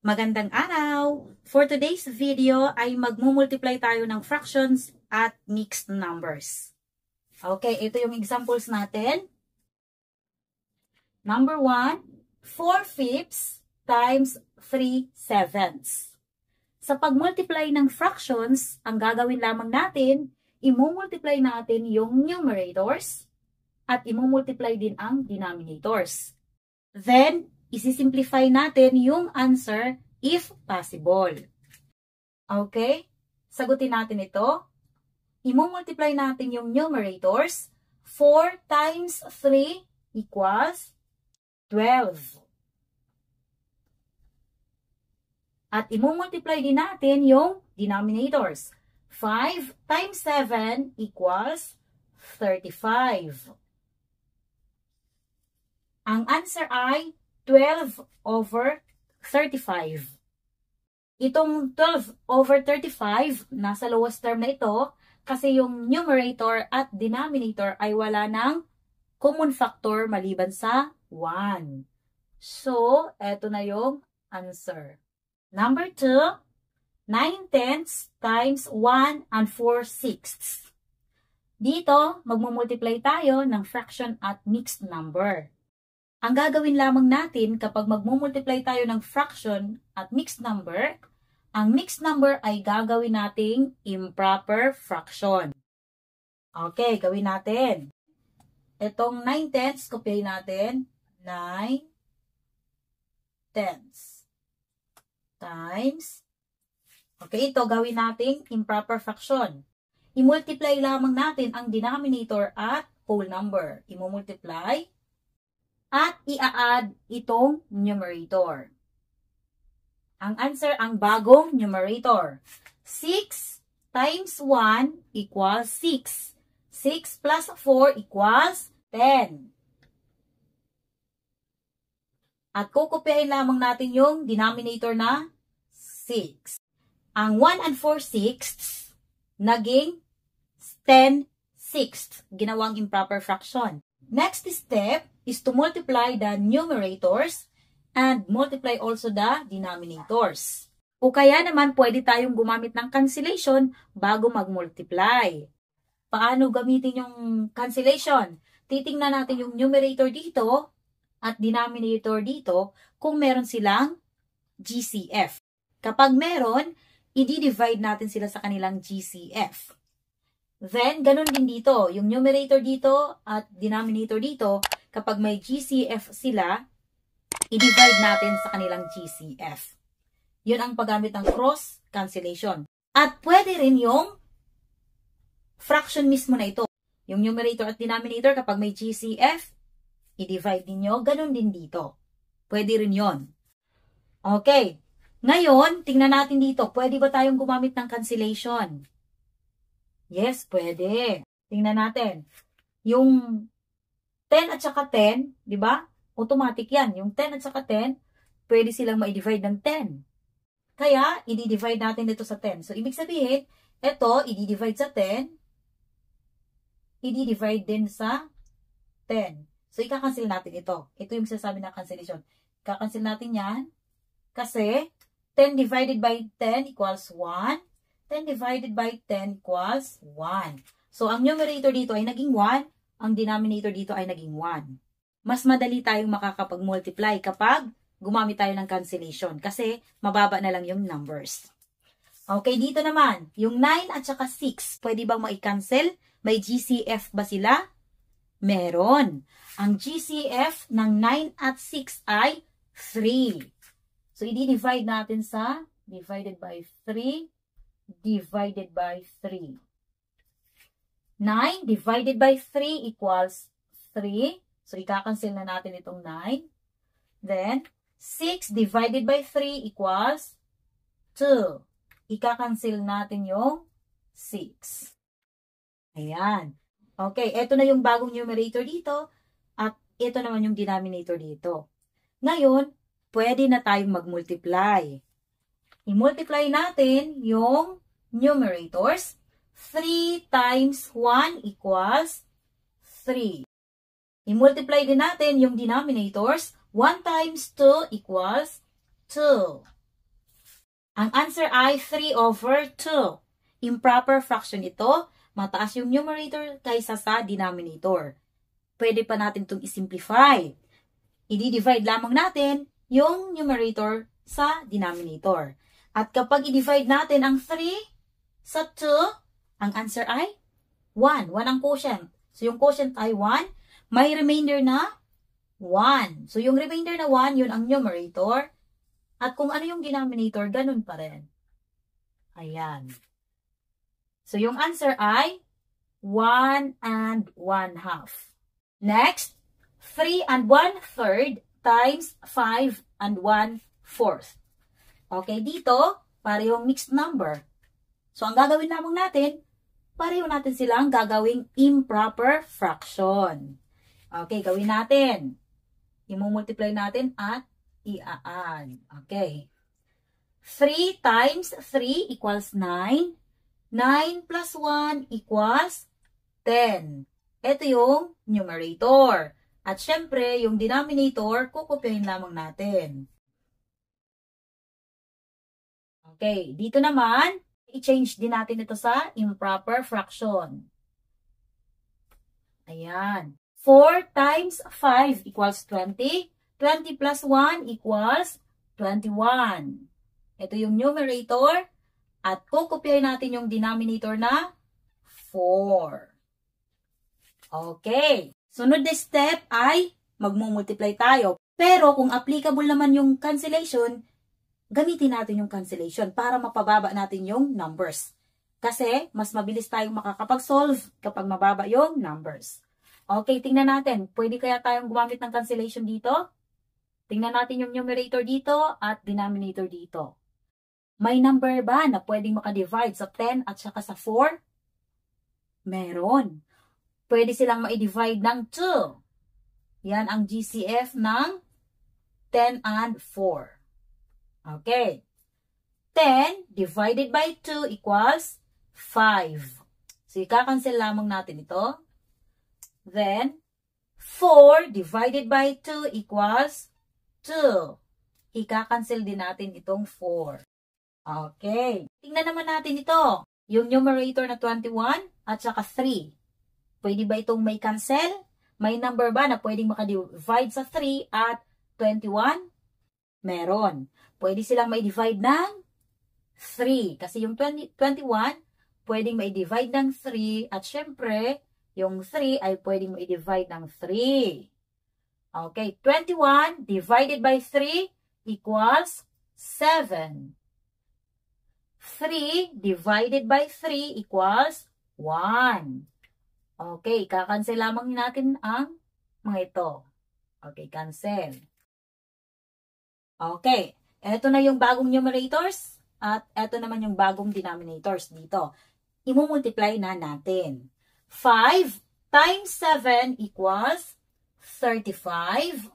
Magandang araw! For today's video ay magmumultiply tayo ng fractions at mixed numbers. Okay, ito yung examples natin. Number 1, 4/5 times 3/7. Sa pagmultiply ng fractions, ang gagawin lamang natin, imumultiply natin yung numerators at imumultiply din ang denominators. Then, isisimplify natin yung answer if possible. Okay? Sagutin natin ito. Imumultiply natin yung numerators. 4 times 3 equals 12. At imumultiply din natin yung denominators. 5 times 7 equals 35. Ang answer ay 12/35. Itong 12/35, nasa lowest term na ito kasi yung numerator at denominator ay wala ng common factor maliban sa 1. So, eto na yung answer. Number 2, 9/10 times 1 and 4/6. Dito, magmumultiply tayo ng fraction at mixed number. Ang gagawin lamang natin kapag magmumultiply tayo ng fraction at mixed number, ang mixed number ay gagawin nating improper fraction. Okay, gawin natin. Itong 9/10, kopyahin natin. 9/10 times. Okay, ito gawin nating improper fraction. I-multiply lamang natin ang denominator at whole number. I-multiply at i-add itong numerator. Ang answer, ang bagong numerator. 6 times 1 equals 6. 6 plus 4 equals 10. At kukopyahin lamang natin yung denominator na 6. Ang 1 and 4/6 naging 10/6. Ginawang improper fraction. Next step is to multiply the numerators and multiply also the denominators. O kaya naman pwede tayong gumamit ng cancellation bago mag-multiply. Paano gamitin yung cancellation? Titingnan natin yung numerator dito at denominator dito kung meron silang GCF. Kapag meron, i-divide natin sila sa kanilang GCF. Then, ganun din dito. Yung numerator dito at denominator dito, kapag may GCF sila, i-divide natin sa kanilang GCF. Yun ang paggamit ng cross cancellation. At pwede rin yung fraction mismo na ito. Yung numerator at denominator, kapag may GCF, i-divide ninyo. Ganun din dito. Pwede rin yon. Okay. Ngayon, tingnan natin dito. Pwede ba tayong gumamit ng cancellation? Yes, pwede. Tingnan natin. Yung 10 at saka 10, di ba? Automatic yan. Yung 10 at saka 10, pwede silang ma-divide ng 10. Kaya, i-divide natin dito sa 10. So, ibig sabihin, ito, i-divide sa 10, i-divide din sa 10. So, ika-cancel natin ito. Ito yung sasabi na cancellation. Ika-cancel natin yan. Kasi, 10 divided by 10 equals 1. 10 divided by 10 equals 1. So, ang numerator dito ay naging 1. Ang denominator dito ay naging 1. Mas madali tayong makakapag-multiply kapag gumamit tayo ng cancellation. Kasi, mababa na lang yung numbers. Okay, dito naman, yung 9 at saka 6, pwede bang mai-cancel? May GCF ba sila? Meron. Ang GCF ng 9 at 6 ay 3. So, i-divide natin sa divided by 3 divided by 3. 9 divided by 3 equals 3. So, ika-cancel na natin itong 9. Then, 6 divided by 3 equals 2. Ika-cancel natin yung 6. Ayan. Okay, ito na yung bagong numerator dito. At ito naman yung denominator dito. Ngayon, pwede na tayong mag-multiply. I-multiply natin yung numerators. 3 times 1 equals 3. I-multiply din natin yung denominators. 1 times 2 equals 2. Ang answer ay 3/2. Improper fraction ito. Mataas yung numerator kaysa sa denominator. Pwede pa natin itong isimplify. I-divide lamang natin yung numerator sa denominator. At kapag i-divide natin ang 3 sa 2, ang answer ay 1. 1 ang quotient. So, yung quotient ay 1. May remainder na 1. So, yung remainder na 1, yun ang numerator. At kung ano yung denominator, ganun pa rin. Ayan. So, yung answer ay 1 1/2. Next, 3 1/3 times 5 1/4. Okay, dito, parehong mixed number. So, ang gagawin lamang natin, pareho natin silang gagawing improper fraction. Okay, gawin natin. I-multiply natin at i-add. Okay. 3 times 3 equals 9. 9 plus 1 equals 10. Ito yung numerator. At syempre, yung denominator, kukopyahin lamang natin. Okay, dito naman, i-change din natin ito sa improper fraction. Ayan. 4 times 5 equals 20. 20 plus 1 equals 21. Ito yung numerator. At kukopyahin natin yung denominator na 4. Okay. Sunod na step ay magmumultiply tayo. Pero kung applicable naman yung cancellation, gamitin natin yung cancellation para mapababa natin yung numbers. Kasi mas mabilis tayong makakapag-solve kapag mababa yung numbers. Okay, tingnan natin. Pwede kaya tayong gumamit ng cancellation dito? Tingnan natin yung numerator dito at denominator dito. May number ba na pwedeng makadivide sa 10 at saka sa 4? Meron. Pwede silang ma-divide ng 2. Yan ang GCF ng 10 and 4. Okay. 10 divided by 2 equals 5. So, ika-cancel lamang natin ito. Then, 4 divided by 2 equals 2. Ika-cancel din natin itong 4. Okay. Tingnan naman natin ito. Yung numerator na 21 at saka 3. Pwede ba itong may cancel? May number ba na pwedeng makadivide sa 3 at 21? Meron. Pwede silang may divide ng 3. Kasi yung 21, pwedeng may divide ng 3. At syempre, yung 3 ay pwedeng may divide ng 3. Okay. 21 divided by 3 equals 7. 3 divided by 3 equals 1. Okay, kakancel lamang natin ang mga ito. Okay, cancel. Okay, eto na yung bagong numerators at eto naman yung bagong denominators dito. Imumultiply na natin. 5 times 7 equals 35.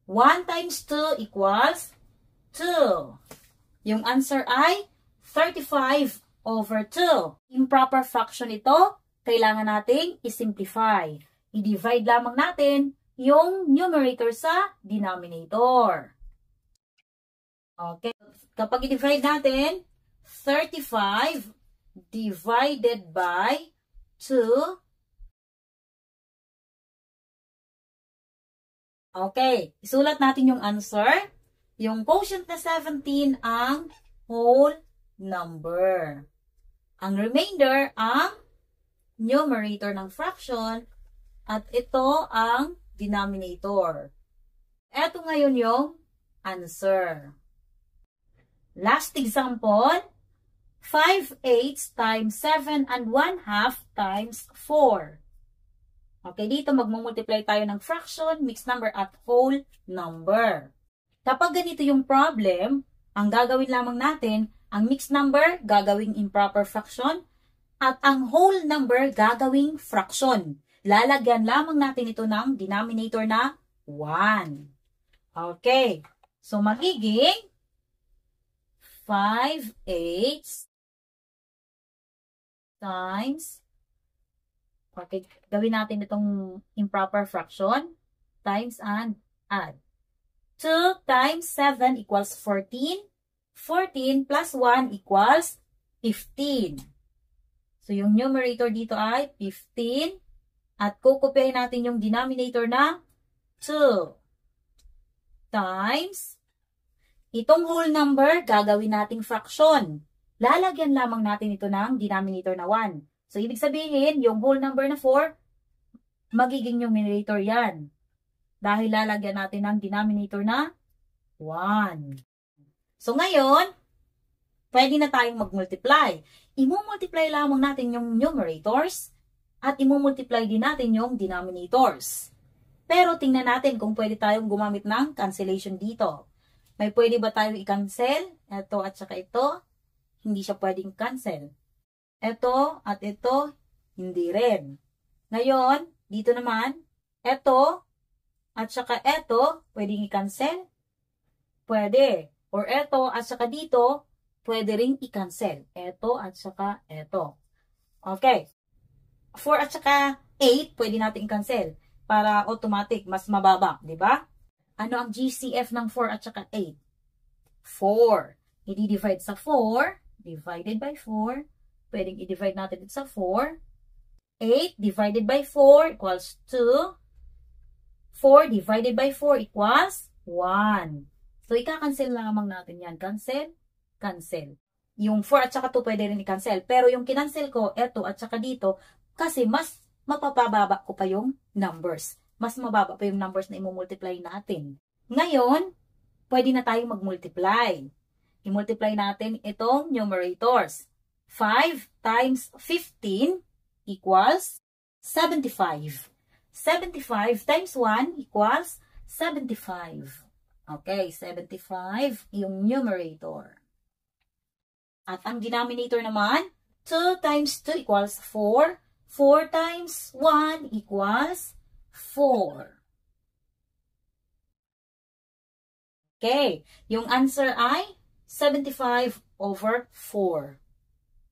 1 times 2 equals 2. Yung answer ay 35/2. Improper fraction ito, kailangan nating isimplify. I-divide lamang natin yung numerator sa denominator. Okay. Kapag i-divide natin, 35 divided by 2. Okay. Isulat natin yung answer. Yung quotient na 17 ang whole number. Ang remainder ang numerator ng fraction at ito ang denominator. Ito ngayon yung answer. Last example, 5/8 times 7 1/2 times 4. Okay, dito magmumultiply tayo ng fraction, mixed number at whole number. Kapag ganito yung problem, ang gagawin lamang natin, ang mixed number, gagawing improper fraction, at ang whole number, gagawing fraction. Lalagyan lamang natin ito ng denominator na 1. Okay. So, magiging 5/8 times, okay, gawin natin itong improper fraction, times and add. 2 times 7 equals 14. 14 plus 1 equals 15. So, yung numerator dito ay 15. At kukopyahin natin yung denominator na 2 times itong whole number, gagawin nating fraction. Lalagyan lamang natin ito ng denominator na 1. So, ibig sabihin, yung whole number na 4, magiging numerator yan. Dahil lalagyan natin ng denominator na 1. So, ngayon, pwede na tayong mag-multiply. I-multiply lamang natin yung numerators at i-multiply din natin yung denominators. Pero tingnan natin kung pwede tayong gumamit ng cancellation dito. May pwede ba tayong i-cancel? Ito at saka ito. Hindi siya pwedeng cancel. Ito at ito, hindi rin. Ngayon, dito naman, ito at saka ito, pwedeng i-cancel? Pwede. Or ito at saka dito, pwede ring i-cancel. Ito at saka ito. Okay. 4 at saka 8, pwede natin i-cancel. Para automatic, mas mababa. Diba? Ano ang GCF ng 4 at saka 8? 4. I-divide sa 4. Divided by 4. Pwedeng i-divide natin sa 4. 8 divided by 4 equals 2. 4 divided by 4 equals 1. So, ika-cancel lamang natin yan. Cancel, cancel. Yung 4 at saka 2 pwede rin i-cancel. Pero yung kinancel ko, eto at saka dito, kasi mas mapapababa ko pa yung numbers. Mas mababa pa yung numbers na imumultiply natin. Ngayon, pwede na tayong mag-multiply. I-multiply natin itong numerators. 5 times 15 equals 75. 75 times 1 equals 75. Okay, 75 yung numerator. At ang denominator naman, 2 times 2 equals 4. 4 times 1 equals 4. Okay, yung answer ay 75 over 4.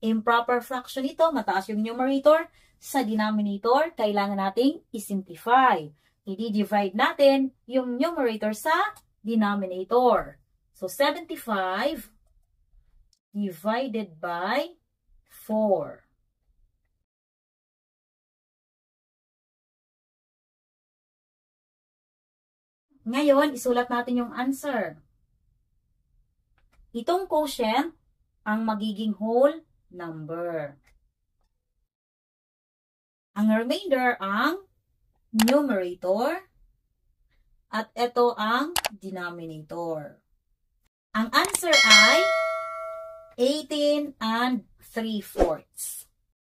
Improper fraction ito, mataas yung numerator. Sa denominator, kailangan nating i-simplify. I-divide natin yung numerator sa denominator. So, 75 divided by 4. Ngayon, isulat natin yung answer. Itong quotient ang magiging whole number. Ang remainder ang numerator at ito ang denominator. Ang answer ay 18 and 3/4.